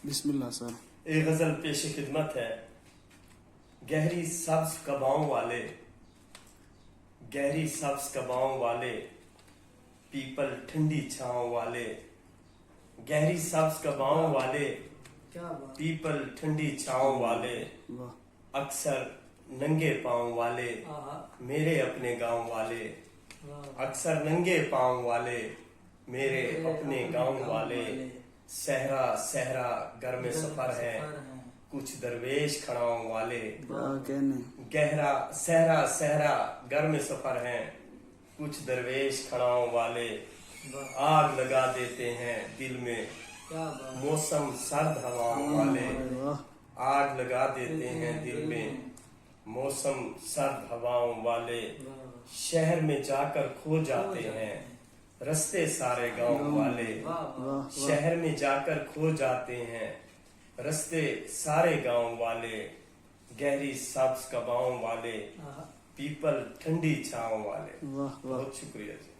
بسم اللہ سر. ایک غزل پیش خدمت ہے. گہری سبز کباؤں والے، گہری سبز کباؤں والے، پیپل ٹھنڈی چھاؤں والے، گہری سبز کباؤں والے، پیپل ٹھنڈی چھاؤں والے، واہ. اکثر ننگے پاؤں والے، میرے اپنے گاؤں والے، اکثر ننگے پاؤں والے، میرے اپنے گاؤں والے. صحرا صحرا گھر میں سفر ہے، کچھ درویش کھڑاؤں والے. کیا کہنے. گہرا صحرا صحرا گھر میں سفر ہیں، کچھ درویش کھڑاؤں والے. آگ لگا دیتے ہیں دل میں موسم سرد ہواؤں والے. واہ. آگ لگا دیتے ہیں دل میں موسم سرد ہواؤں والے. شہر میں جا کر کھو جاتے ہیں رستے سارے گاؤں والے. واہ. شہر میں جا کر کھو جاتے ہیں رستے سارے گاؤں والے. گہری سبز کباؤں والے، پیپل ٹھنڈی چھاؤں والے. واہ. واہ. بہت شکریہ جی.